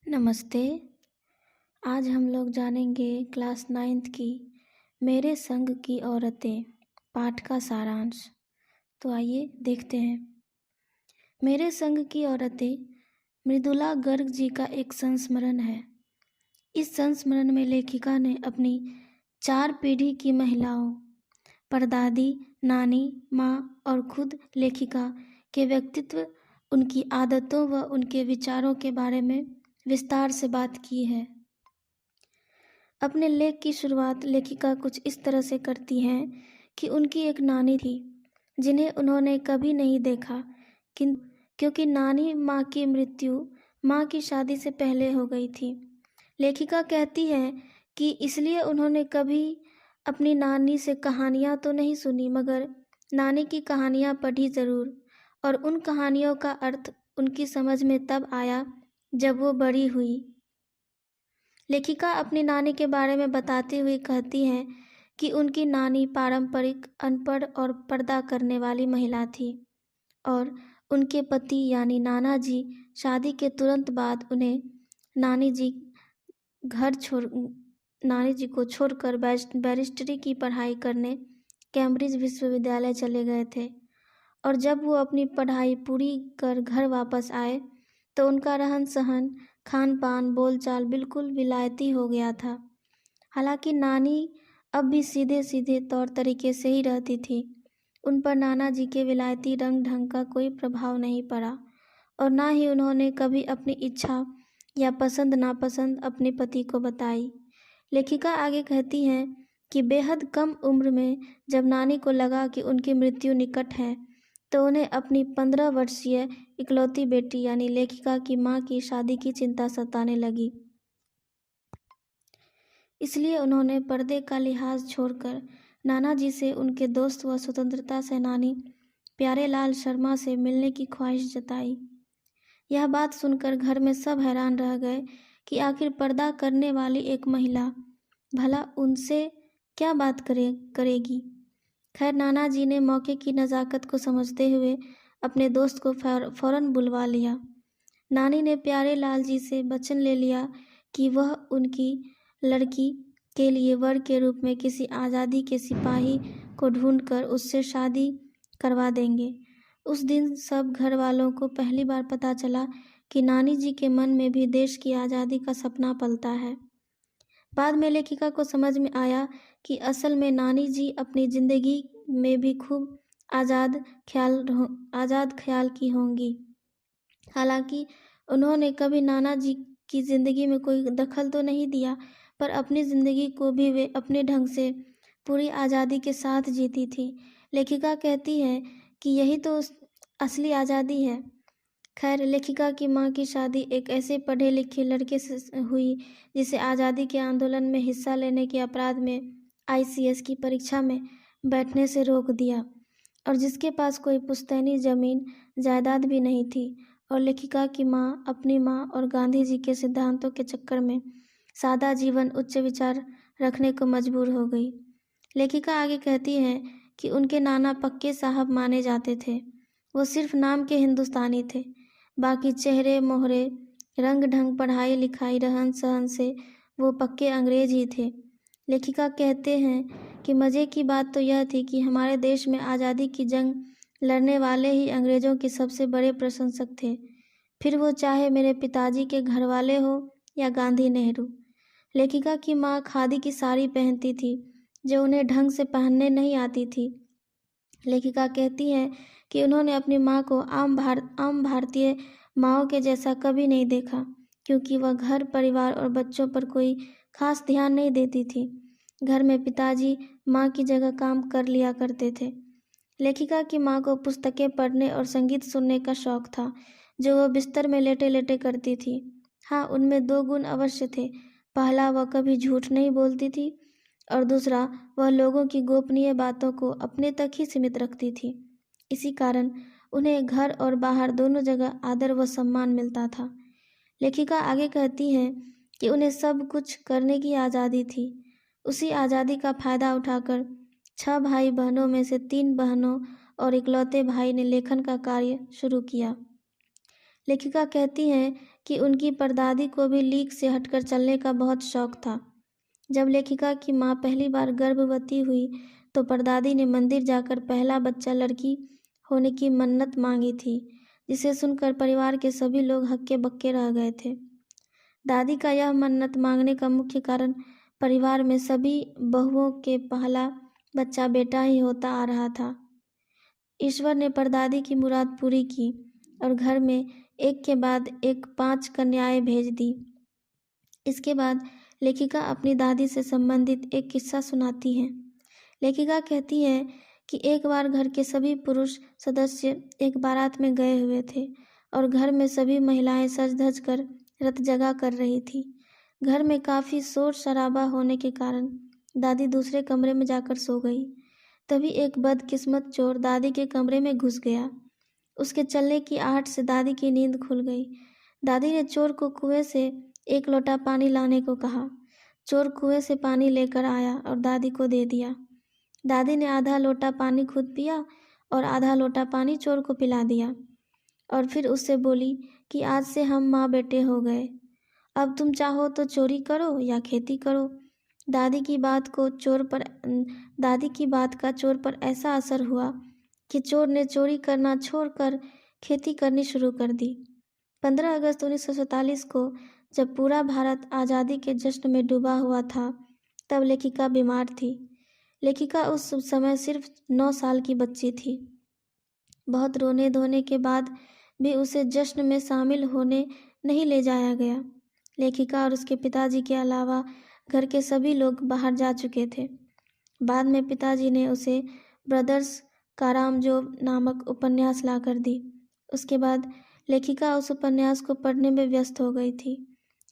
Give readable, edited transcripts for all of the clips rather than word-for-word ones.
नमस्ते। आज हम लोग जानेंगे क्लास 9th की मेरे संग की औरतें पाठ का सारांश। तो आइए देखते हैं। मेरे संग की औरतें मृदुला गर्ग जी का एक संस्मरण है। इस संस्मरण में लेखिका ने अपनी 4 पीढ़ी की महिलाओं, परदादी, नानी, माँ और खुद लेखिका के व्यक्तित्व, उनकी आदतों व उनके विचारों के बारे में विस्तार से बात की है। अपने लेख की शुरुआत लेखिका कुछ इस तरह से करती हैं कि उनकी एक नानी थी जिन्हें उन्होंने कभी नहीं देखा, क्योंकि नानी माँ की मृत्यु माँ की शादी से पहले हो गई थी। लेखिका कहती है कि इसलिए उन्होंने कभी अपनी नानी से कहानियाँ तो नहीं सुनी, मगर नानी की कहानियाँ पढ़ी ज़रूर, और उन कहानियों का अर्थ उनकी समझ में तब आया जब वो बड़ी हुई। लेखिका अपनी नानी के बारे में बताते हुए कहती हैं कि उनकी नानी पारंपरिक अनपढ़ और पर्दा करने वाली महिला थी और उनके पति यानी नाना जी शादी के तुरंत बाद उन्हें नानी जी को छोड़कर बैरिस्ट्री की पढ़ाई करने कैम्ब्रिज विश्वविद्यालय चले गए थे। और जब वो अपनी पढ़ाई पूरी कर घर वापस आए तो उनका रहन सहन, खान पान, बोलचाल बिल्कुल विलायती हो गया था। हालांकि नानी अब भी सीधे सीधे तौर तरीके से ही रहती थी। उन पर नाना जी के विलायती रंग ढंग का कोई प्रभाव नहीं पड़ा और ना ही उन्होंने कभी अपनी इच्छा या पसंद नापसंद अपने पति को बताई। लेखिका आगे कहती हैं कि बेहद कम उम्र में जब नानी को लगा कि उनकी मृत्यु निकट है तो उन्हें अपनी 15 वर्षीय इकलौती बेटी यानी लेखिका की माँ की शादी की चिंता सताने लगी। इसलिए उन्होंने पर्दे का लिहाज छोड़कर नाना जी से उनके दोस्त व स्वतंत्रता सेनानी प्यारेलाल शर्मा से मिलने की ख्वाहिश जताई। यह बात सुनकर घर में सब हैरान रह गए कि आखिर पर्दा करने वाली एक महिला भला उनसे क्या बात करेगी। खैर, नाना जी ने मौके की नज़ाकत को समझते हुए अपने दोस्त को फौरन बुलवा लिया। नानी ने प्यारे लाल जी से वचन ले लिया कि वह उनकी लड़की के लिए वर के रूप में किसी आज़ादी के सिपाही को ढूंढकर उससे शादी करवा देंगे। उस दिन सब घर वालों को पहली बार पता चला कि नानी जी के मन में भी देश की आज़ादी का सपना पलता है। बाद में लेखिका को समझ में आया कि असल में नानी जी अपनी ज़िंदगी में भी खूब आज़ाद ख्याल की होंगी। हालांकि उन्होंने कभी नाना जी की ज़िंदगी में कोई दखल तो नहीं दिया, पर अपनी ज़िंदगी को भी वे अपने ढंग से पूरी आज़ादी के साथ जीती थी। लेखिका कहती है कि यही तो असली आज़ादी है। खैर, लेखिका की माँ की शादी एक ऐसे पढ़े लिखे लड़के से हुई जिसे आज़ादी के आंदोलन में हिस्सा लेने के अपराध में ICS की परीक्षा में बैठने से रोक दिया और जिसके पास कोई पुश्तैनी ज़मीन जायदाद भी नहीं थी। और लेखिका की माँ अपनी माँ और गांधी जी के सिद्धांतों के चक्कर में सादा जीवन, उच्च विचार रखने को मजबूर हो गई। लेखिका आगे कहती हैं कि उनके नाना पक्के साहब माने जाते थे। वो सिर्फ नाम के हिंदुस्तानी थे, बाकी चेहरे मोहरे, रंग ढंग, पढ़ाई लिखाई, रहन सहन से वो पक्के अंग्रेज ही थे। लेखिका कहते हैं कि मज़े की बात तो यह थी कि हमारे देश में आज़ादी की जंग लड़ने वाले ही अंग्रेज़ों के सबसे बड़े प्रशंसक थे, फिर वो चाहे मेरे पिताजी के घर वाले हो या गांधी नेहरू। लेखिका की माँ खादी की साड़ी पहनती थी जो उन्हें ढंग से पहनने नहीं आती थी। लेखिका कहती हैं कि उन्होंने अपनी माँ को आम भारतीय माँओं के जैसा कभी नहीं देखा, क्योंकि वह घर परिवार और बच्चों पर कोई खास ध्यान नहीं देती थी। घर में पिताजी माँ की जगह काम कर लिया करते थे। लेखिका की माँ को पुस्तकें पढ़ने और संगीत सुनने का शौक था, जो वह बिस्तर में लेटे लेटे करती थी। हाँ, उनमें 2 गुण अवश्य थे। पहला, वह कभी झूठ नहीं बोलती थी और दूसरा, वह लोगों की गोपनीय बातों को अपने तक ही सीमित रखती थी। इसी कारण उन्हें घर और बाहर दोनों जगह आदर व सम्मान मिलता था। लेखिका आगे कहती हैं कि उन्हें सब कुछ करने की आज़ादी थी। उसी आज़ादी का फ़ायदा उठाकर 6 भाई बहनों में से 3 बहनों और इकलौते भाई ने लेखन का कार्य शुरू किया। लेखिका कहती हैं कि उनकी परदादी को भी लीक से हटकर चलने का बहुत शौक था। जब लेखिका की माँ पहली बार गर्भवती हुई तो परदादी ने मंदिर जाकर पहला बच्चा लड़की होने की मन्नत मांगी थी, जिसे सुनकर परिवार के सभी लोग हक्के बक्के रह गए थे। दादी का यह मन्नत मांगने का मुख्य कारण परिवार में सभी बहुओं के पहला बच्चा बेटा ही होता आ रहा था। ईश्वर ने परदादी की मुराद पूरी की और घर में एक के बाद एक 5 कन्याएं भेज दी। इसके बाद लेखिका अपनी दादी से संबंधित एक किस्सा सुनाती है। लेखिका कहती है कि एक बार घर के सभी पुरुष सदस्य एक बारात में गए हुए थे और घर में सभी महिलाएं सज धज कर रत जगा कर रही थी। घर में काफ़ी शोर शराबा होने के कारण दादी दूसरे कमरे में जाकर सो गई। तभी एक बदकिस्मत चोर दादी के कमरे में घुस गया। उसके चलने की आहट से दादी की नींद खुल गई। दादी ने चोर को कुएं से 1 लोटा पानी लाने को कहा। चोर कुएं से पानी लेकर आया और दादी को दे दिया। दादी ने आधा लोटा पानी खुद पिया और आधा लोटा पानी चोर को पिला दिया और फिर उससे बोली कि आज से हम माँ बेटे हो गए। अब तुम चाहो तो चोरी करो या खेती करो। दादी की बात का चोर पर ऐसा असर हुआ कि चोर ने चोरी करना छोड़कर खेती करनी शुरू कर दी। 15 अगस्त 1947 को जब पूरा भारत आज़ादी के जश्न में डूबा हुआ था, तब लेखिका बीमार थी। लेखिका उस समय सिर्फ 9 साल की बच्ची थी। बहुत रोने धोने के बाद भी उसे जश्न में शामिल होने नहीं ले जाया गया। लेखिका और उसके पिताजी के अलावा घर के सभी लोग बाहर जा चुके थे। बाद में पिताजी ने उसे ब्रदर्स कारामजोव नामक उपन्यास लाकर दी। उसके बाद लेखिका उस उपन्यास को पढ़ने में व्यस्त हो गई थी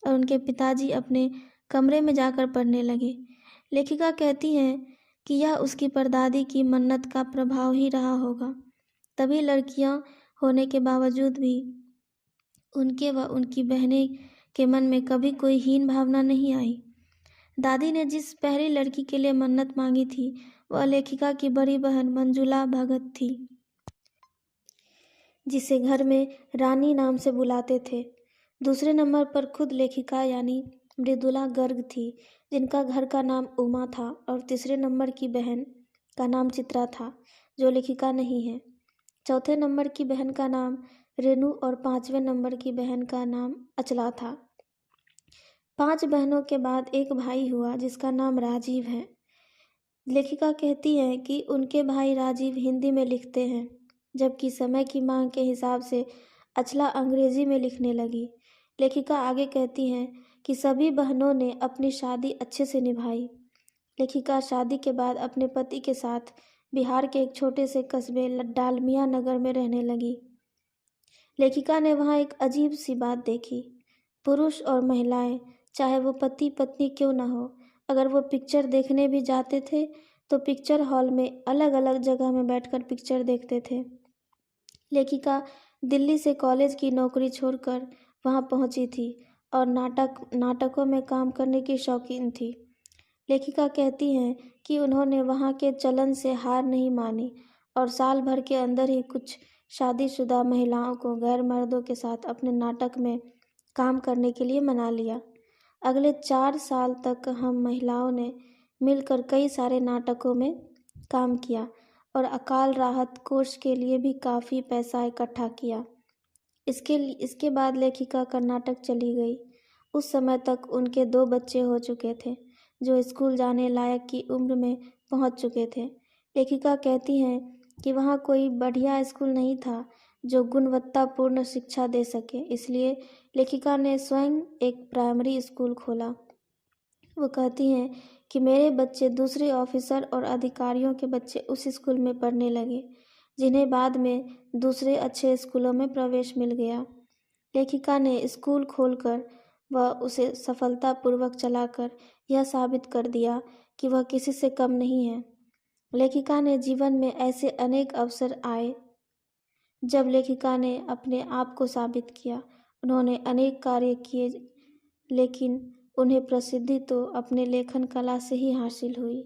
और उनके पिताजी अपने कमरे में जाकर पढ़ने लगे। लेखिका कहती हैं कि यह उसकी परदादी की मन्नत का प्रभाव ही रहा होगा, तभी लड़कियां होने के बावजूद भी उनके व उनकी बहनें के मन में कभी कोई हीन भावना नहीं आई। दादी ने जिस पहली लड़की के लिए मन्नत मांगी थी वह लेखिका की बड़ी बहन मंजुला भगत थी, जिसे घर में रानी नाम से बुलाते थे। दूसरे नंबर पर खुद लेखिका यानी मृदुला गर्ग थी, जिनका घर का नाम उमा था, और तीसरे नंबर की बहन का नाम चित्रा था, जो लेखिका नहीं है। चौथे नंबर की बहन का नाम रेणु और 5वें नंबर की बहन का नाम अचला था। 5 बहनों के बाद एक भाई हुआ जिसका नाम राजीव है। लेखिका कहती है कि उनके भाई राजीव हिंदी में लिखते हैं, जबकि समय की मांग के हिसाब से अचला अंग्रेजी में लिखने लगी। लेखिका आगे कहती हैं कि सभी बहनों ने अपनी शादी अच्छे से निभाई। लेखिका शादी के बाद अपने पति के साथ बिहार के एक छोटे से कस्बे डालमिया नगर में रहने लगी। लेखिका ने वहाँ एक अजीब सी बात देखी। पुरुष और महिलाएं, चाहे वो पति पत्नी क्यों ना हो, अगर वो पिक्चर देखने भी जाते थे तो पिक्चर हॉल में अलग अलग जगह में बैठकर पिक्चर देखते थे। लेखिका दिल्ली से कॉलेज की नौकरी छोड़कर वहाँ पहुँची थी और नाटकों में काम करने की शौकीन थी। लेखिका कहती हैं कि उन्होंने वहाँ के चलन से हार नहीं मानी और साल भर के अंदर ही कुछ शादीशुदा महिलाओं को गैर मर्दों के साथ अपने नाटक में काम करने के लिए मना लिया। अगले 4 साल तक हम महिलाओं ने मिलकर कई सारे नाटकों में काम किया और अकाल राहत कोष के लिए भी काफ़ी पैसा इकट्ठा किया। इसके बाद लेखिका कर्नाटक चली गई। उस समय तक उनके 2 बच्चे हो चुके थे, जो स्कूल जाने लायक की उम्र में पहुंच चुके थे। लेखिका कहती हैं कि वहाँ कोई बढ़िया स्कूल नहीं था जो गुणवत्तापूर्ण शिक्षा दे सके, इसलिए लेखिका ने स्वयं एक प्राइमरी स्कूल खोला। वो कहती हैं कि मेरे बच्चे दूसरे ऑफिसर और अधिकारियों के बच्चे उस स्कूल में पढ़ने लगे, जिन्हें बाद में दूसरे अच्छे स्कूलों में प्रवेश मिल गया। लेखिका ने स्कूल खोलकर व उसे सफलतापूर्वक चलाकर यह साबित कर दिया कि वह किसी से कम नहीं है। लेखिका ने जीवन में ऐसे अनेक अवसर आए जब लेखिका ने अपने आप को साबित किया। उन्होंने अनेक कार्य किए, लेकिन उन्हें प्रसिद्धि तो अपने लेखन कला से ही हासिल हुई।